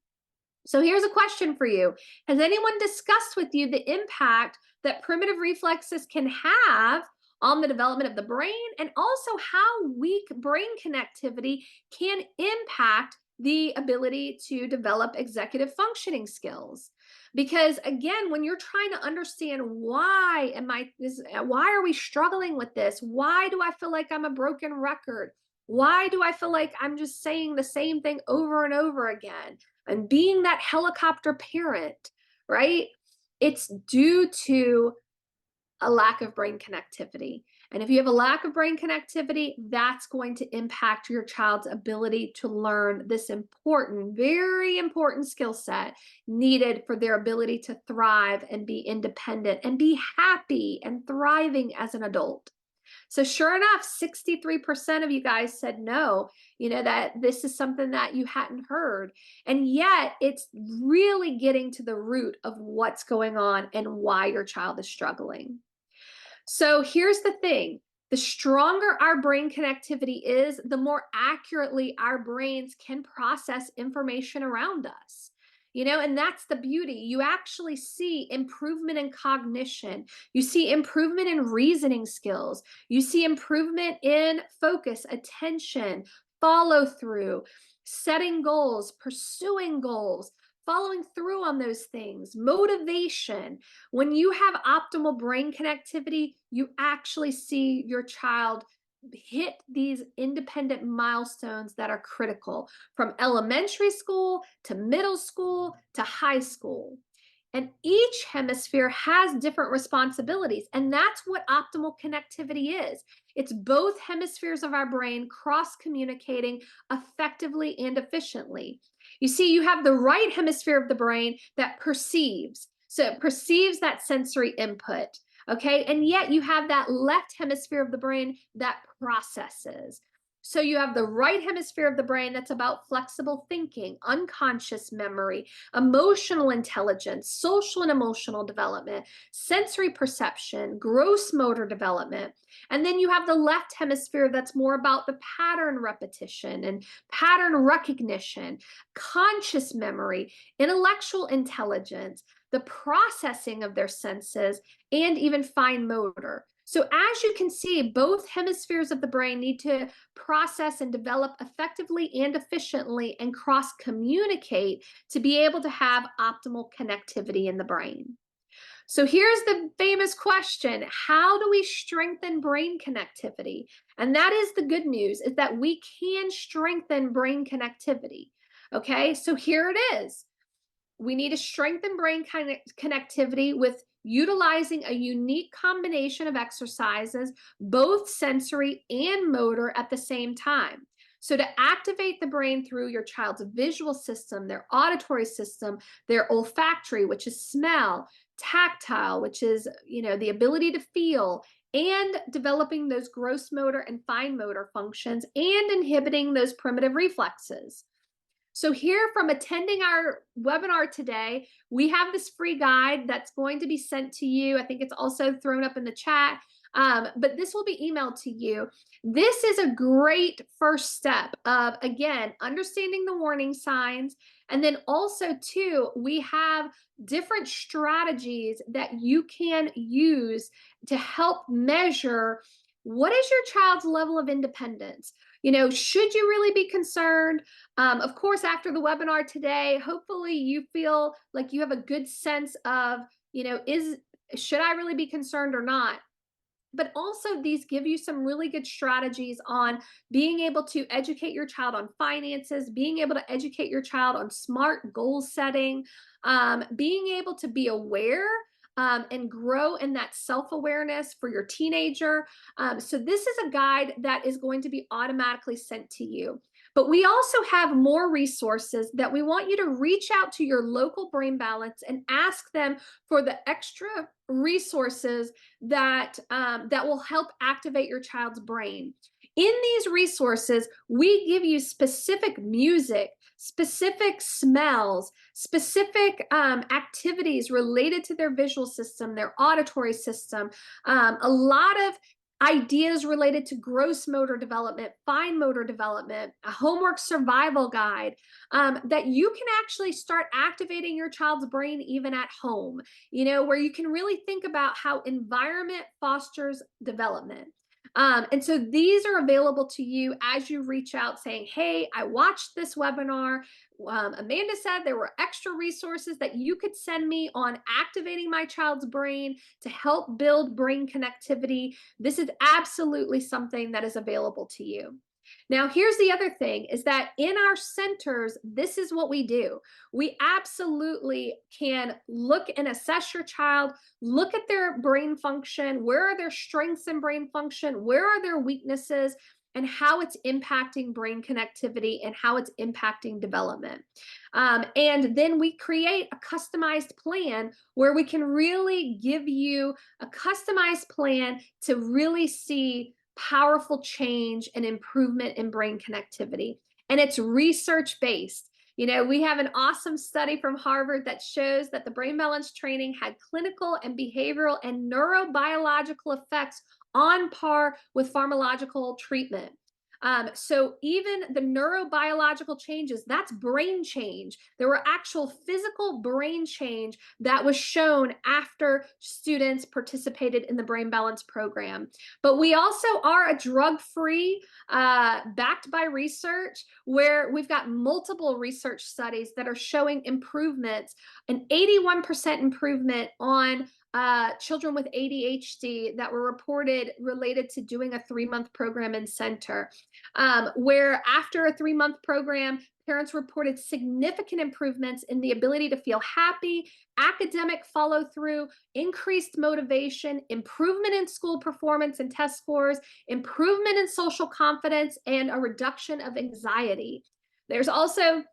A: So here's a question for you. Has anyone discussed with you the impact that primitive reflexes can have on the development of the brain, and also how weak brain connectivity can impact the ability to develop executive functioning skills? Because again, when you're trying to understand why are we struggling with this? Why do I feel like I'm a broken record? Why do I feel like I'm just saying the same thing over and over again? And being that helicopter parent, right? It's due to a lack of brain connectivity. And if you have a lack of brain connectivity, that's going to impact your child's ability to learn this important, very important skill set needed for their ability to thrive and be independent and be happy and thriving as an adult. So sure enough, 63% of you guys said no, that this is something that you hadn't heard. And yet it's really getting to the root of what's going on and why your child is struggling. So here's the thing. The stronger our brain connectivity is, the more accurately our brains can process information around us. And that's the beauty. You actually see improvement in cognition. You see improvement in reasoning skills. You see improvement in focus, attention, follow through, setting goals, pursuing goals, following through on those things, motivation. When you have optimal brain connectivity, you actually see your child hit these independent milestones that are critical, from elementary school to middle school to high school. And each hemisphere has different responsibilities. And that's what optimal connectivity is. It's both hemispheres of our brain cross-communicating effectively and efficiently. You see, you have the right hemisphere of the brain that perceives. So it perceives that sensory input. Okay. And yet you have that left hemisphere of the brain that processes. So you have the right hemisphere of the brain that's about flexible thinking, unconscious memory, emotional intelligence, social and emotional development, sensory perception, gross motor development. And then you have the left hemisphere that's more about the pattern repetition and pattern recognition, conscious memory, intellectual intelligence, the processing of their senses, and even fine motor. So as you can see, both hemispheres of the brain need to process and develop effectively and efficiently and cross-communicate to be able to have optimal connectivity in the brain. So here's the famous question: how do we strengthen brain connectivity? And that is the good news, is that we can strengthen brain connectivity. Okay, so here it is. We need to strengthen brain connectivity with utilizing a unique combination of exercises, both sensory and motor at the same time. So, to activate the brain through your child's visual system, their auditory system, their olfactory, which is smell, tactile, which is, the ability to feel, and developing those gross motor and fine motor functions and inhibiting those primitive reflexes. So, here from attending our webinar today, we have this free guide that's going to be sent to you. I think it's also thrown up in the chat, but this will be emailed to you. This is a great first step of, again, understanding the warning signs. And then also, too, we have different strategies that you can use to help measure what is your child's level of independence. Should you really be concerned? Of course, after the webinar today, hopefully you feel like you have a good sense of, should I really be concerned or not? But also, these give you some really good strategies on being able to educate your child on finances, being able to educate your child on smart goal setting, being able to be aware and grow in that self-awareness for your teenager. So this is a guide that is going to be automatically sent to you. But we also have more resources that we want you to reach out to your local Brain Balance and ask them for the extra resources that will help activate your child's brain. In these resources, we give you specific music, specific smells, specific activities related to their visual system, their auditory system, a lot of ideas related to gross motor development, fine motor development, a homework survival guide, that you can actually start activating your child's brain even at home, where you can really think about how environment fosters development. And so these are available to you as you reach out saying, hey, I watched this webinar. Amanda said there were extra resources that you could send me on activating my child's brain to help build brain connectivity. This is absolutely something that is available to you. Now, here's the other thing is that in our centers, this is what we do. We absolutely can look and assess your child, look at their brain function, where are their strengths in brain function, where are their weaknesses, and how it's impacting brain connectivity and how it's impacting development. And then we create a customized plan where we can really give you a customized plan to really see powerful change and improvement in brain connectivity. And it's research based. We have an awesome study from Harvard that shows that the brain balance training had clinical and behavioral and neurobiological effects on par with pharmacological treatment. So even the neurobiological changes, that's brain change. There were actual physical brain change that was shown after students participated in the Brain Balance program. But we also are a drug-free, backed by research, where we've got multiple research studies that are showing improvements, an 81% improvement on children with ADHD that were reported related to doing a 3-month program in center, where after a 3-month program, parents reported significant improvements in the ability to feel happy, academic follow through, increased motivation, improvement in school performance and test scores, improvement in social confidence, and a reduction of anxiety. There's also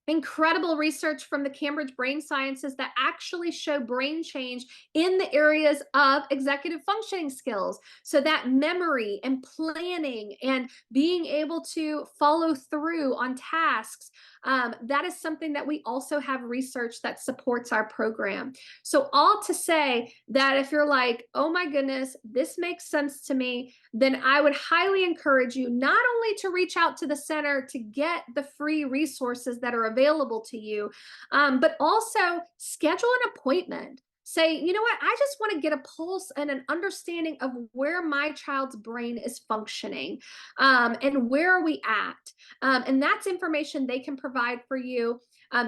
A: incredible research from the Cambridge Brain Sciences that actually show brain change in the areas of executive functioning skills. So that memory and planning and being able to follow through on tasks, that is something that we also have research that supports our program. So all to say that if you're like, oh my goodness, this makes sense to me, then I would highly encourage you not only to reach out to the center to get the free resources that are available to you, but also schedule an appointment. Say, you know what, I just want to get a pulse and an understanding of where my child's brain is functioning, and where are we at. And that's information they can provide for you.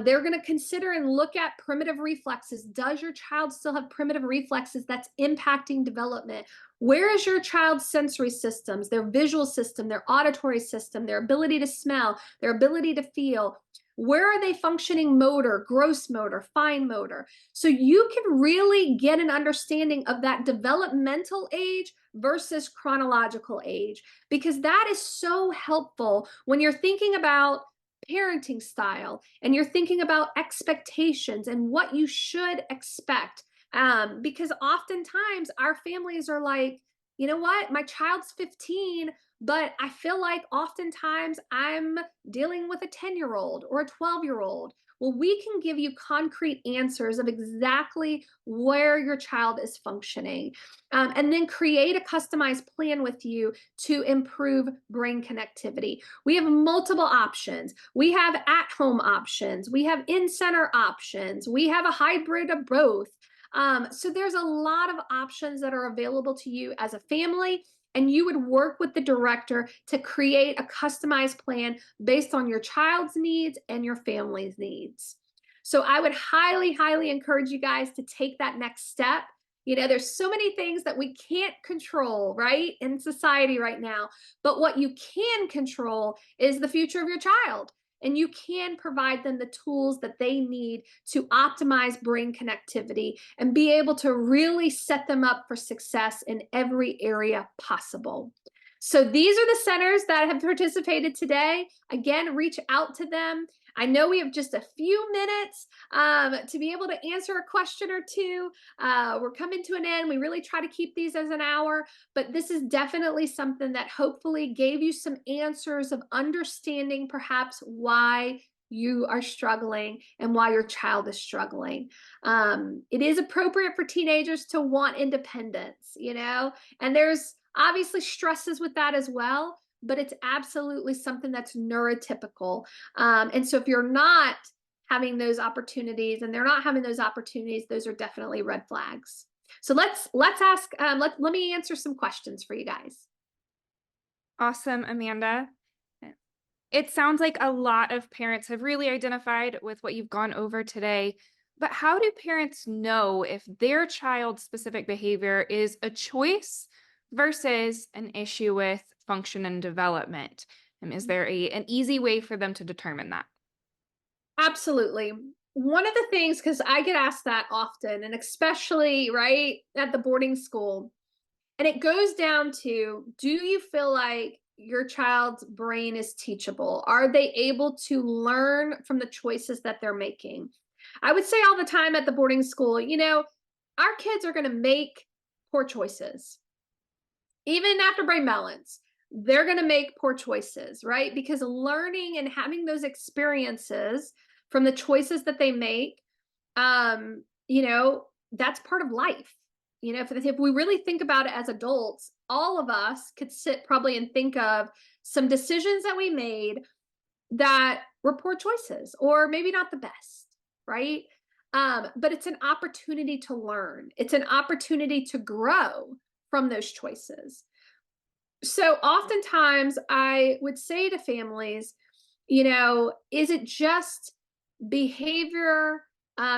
A: They're going to consider and look at primitive reflexes. Does your child still have primitive reflexes that's impacting development? Where is your child's sensory systems, their visual system, their auditory system, their ability to smell, their ability to feel? Where are they functioning motor, gross motor, fine motor? So you can really get an understanding of that developmental age versus chronological age, because that is so helpful when you're thinking about parenting style and you're thinking about expectations and what you should expect. Because oftentimes our families are like, you know what, my child's 15, but I feel like oftentimes I'm dealing with a 10-year-old or a 12-year-old. Well, we can give you concrete answers of exactly where your child is functioning, and then create a customized plan with you to improve brain connectivity. We have multiple options. We have at-home options. We have in-center options. We have a hybrid of both. So there's a lot of options that are available to you as a family, and you would work with the director to create a customized plan based on your child's needs and your family's needs. So I would highly, highly encourage you guys to take that next step. You know, there's so many things that we can't control, right, in society right now. But what you can control is the future of your child. And you can provide them the tools that they need to optimize brain connectivity and be able to really set them up for success in every area possible. So these are the centers that have participated today. Again, reach out to them. I know we have just a few minutes to be able to answer a question or two. We're coming to an end. We really try to keep these as an hour, but this is definitely something that hopefully gave you some answers of understanding perhaps why you are struggling and why your child is struggling. It is appropriate for teenagers to want independence, you know, and there's obviously stresses with that as well, but it's absolutely something that's neurotypical. And so if you're not having those opportunities and they're not having those opportunities, those are definitely red flags. So let's ask, let me answer some questions for you guys.
B: Awesome, Amanda. It sounds like a lot of parents have really identified with what you've gone over today. But how do parents know if their child's specific behavior is a choice versus an issue with function and development? And is there an easy way for them to determine that?
A: Absolutely. One of the things, because I get asked that often, and especially right at the boarding school, and it goes down to, do you feel like your child's brain is teachable? Are they able to learn from the choices that they're making? I would say all the time at the boarding school, you know, our kids are going to make poor choices. Even after brain balance, they're going to make poor choices, right? Because learning and having those experiences from the choices that they make, you know, that's part of life. You know, if we really think about it as adults, all of us could sit probably and think of some decisions that we made that were poor choices or maybe not the best, right? But it's an opportunity to learn. It's an opportunity to grow from those choices. So oftentimes I would say to families, you know, is it just behavior,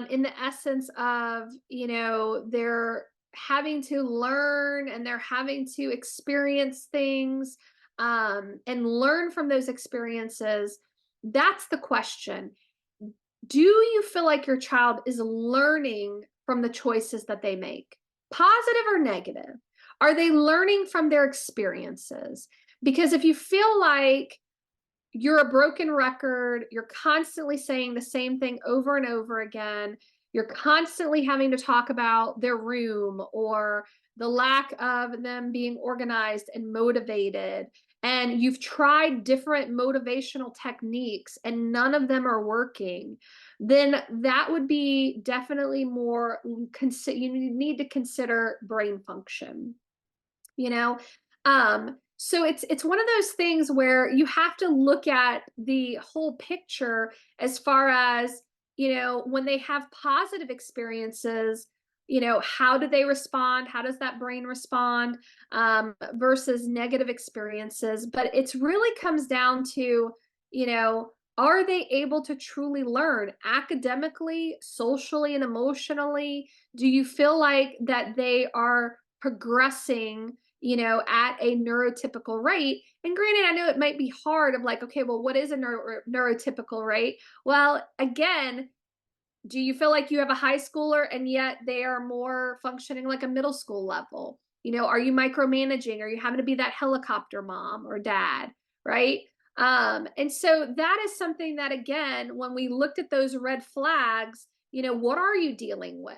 A: in the essence of, you know, they're having to learn and they're having to experience things, and learn from those experiences? That's the question. Do you feel like your child is learning from the choices that they make, positive or negative? Are they learning from their experiences? Because if you feel like you're a broken record, you're constantly saying the same thing over and over again, you're constantly having to talk about their room or the lack of them being organized and motivated, and you've tried different motivational techniques and none of them are working, then that would be definitely more, you need to consider brain function, you know. So it's one of those things where you have to look at the whole picture as far as, you know, when they have positive experiences, you know, how do they respond, how does that brain respond, versus negative experiences. But it's really comes down to, you know, are they able to truly learn academically, socially, and emotionally? Do you feel like that they are progressing, at a neurotypical rate. And granted, I know it might be hard of like, okay, well, what is a neurotypical rate? Well, again, do you feel like you have a high schooler and yet they are more functioning like a middle school level? Are you micromanaging? Are you having to be that helicopter mom or dad? Right. And so that is something that, again, when we looked at those red flags, what are you dealing with?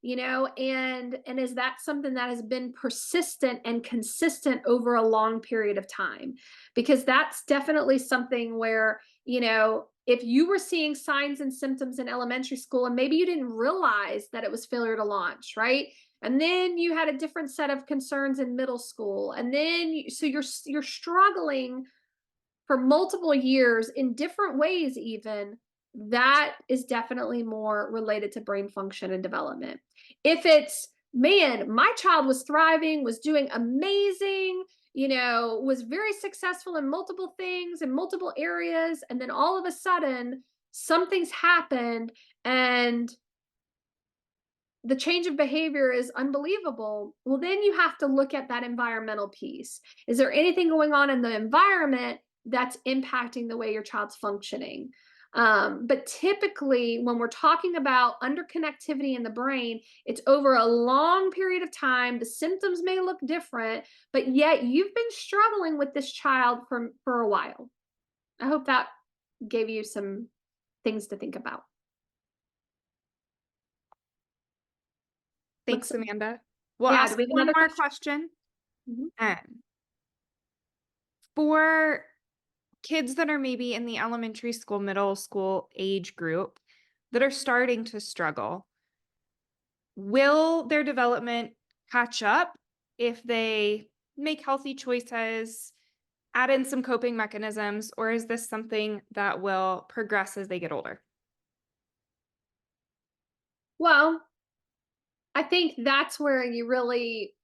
A: And is that something that has been persistent and consistent over a long period of time? Because that's definitely something where, if you were seeing signs and symptoms in elementary school and maybe you didn't realize that it was failure to launch, right? And then you had a different set of concerns in middle school, and then so you're struggling for multiple years in different ways, even, that is definitely more related to brain function and development. If it's, man, my child was thriving, was doing amazing, was very successful in multiple things in multiple areas, and then all of a sudden something's happened and the change of behavior is unbelievable. Well, then you have to look at that environmental piece. Is there anything going on in the environment that's impacting the way your child's functioning? But typically, when we're talking about underconnectivity in the brain, it's over a long period of time. The symptoms may look different, but yet you've been struggling with this child for a while. I hope that gave you some things to think about.
B: Thanks,
A: What's
B: Amanda. We'll
A: Yeah, do
B: ask
A: we have
B: one
A: another
B: more
A: question?
B: question.
A: Mhm.
B: Um, for kids that are maybe in the elementary school, middle school age group that are starting to struggle, will their development catch up if they make healthy choices, add in some coping mechanisms, or is this something that will progress as they get older?
A: Well, I think that's where you really,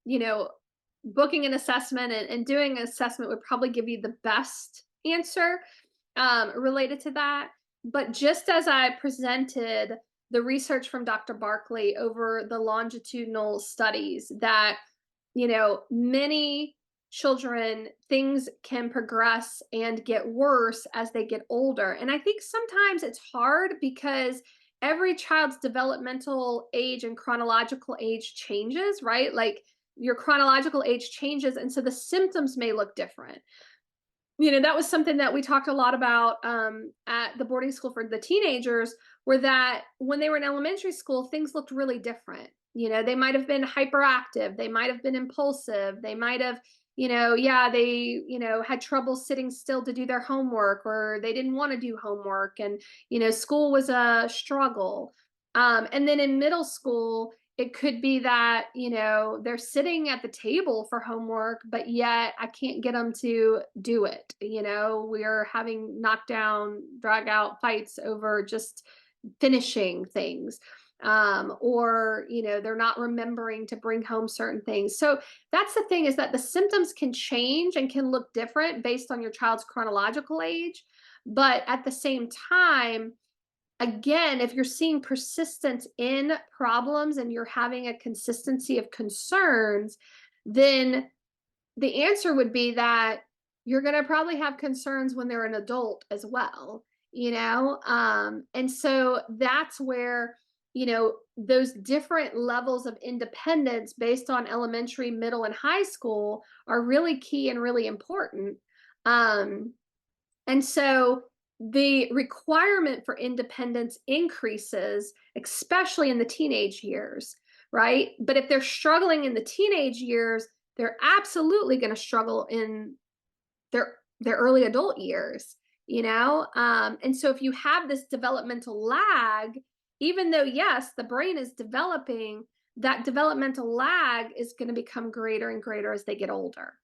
A: booking an assessment and doing an assessment would probably give you the best answer related to that. But just as I presented the research from Dr. Barkley over the longitudinal studies that, many children, things can progress and get worse as they get older. And I think sometimes it's hard because every child's developmental age and chronological age changes, right? Like your chronological age changes. And so the symptoms may look different. That was something that we talked a lot about at the boarding school for the teenagers, where that when they were in elementary school, things looked really different. They might have been hyperactive, they might have been impulsive, they might have, yeah, they, had trouble sitting still to do their homework, or they didn't want to do homework, and, school was a struggle. And then in middle school, it could be that, they're sitting at the table for homework, but yet I can't get them to do it. We're having knockdown, drag out fights over just finishing things. Or, they're not remembering to bring home certain things. So that's the thing, is that the symptoms can change and can look different based on your child's chronological age. But at the same time, again, if you're seeing persistence in problems and you're having a consistency of concerns, then the answer would be that you're going to probably have concerns when they're an adult as well, and so that's where, those different levels of independence based on elementary, middle, and high school are really key and really important. And so the requirement for independence increases, especially in the teenage years, right? But if they're struggling in the teenage years, they're absolutely going to struggle in their early adult years, and so if you have this developmental lag, even though, yes, the brain is developing, that developmental lag is going to become greater and greater as they get older.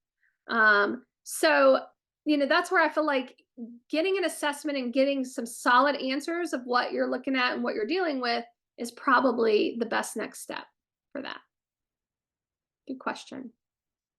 A: So that's where I feel like getting an assessment and getting some solid answers of what you're looking at and what you're dealing with is probably the best next step for that. Good question.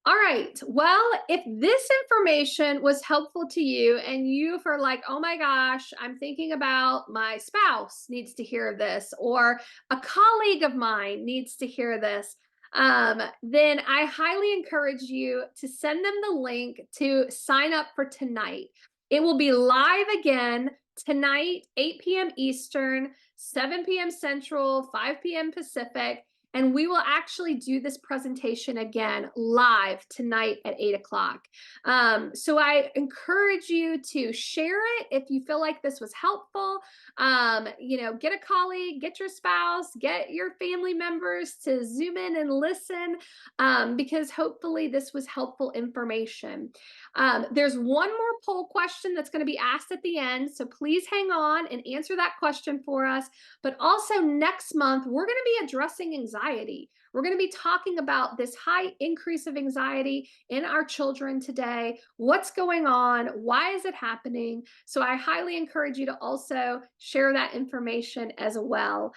A: All right. Well, if this information was helpful to you and you for like, oh my gosh, I'm thinking about my spouse needs to hear this, or a colleague of mine needs to hear this, then I highly encourage you to send them the link to sign up for tonight. It will be live again tonight, 8 p.m. Eastern, 7 p.m. Central, 5 p.m. Pacific. And we will actually do this presentation again live tonight at 8 o'clock. So I encourage you to share it if you feel like this was helpful. Get a colleague, get your spouse, get your family members to zoom in and listen, because hopefully this was helpful information. There's one more poll question that's going to be asked at the end, so please hang on and answer that question for us. But also next month, we're going to be addressing anxiety. We're going to be talking about this high increase of anxiety in our children today. What's going on? Why is it happening? So I highly encourage you to also share that information as well.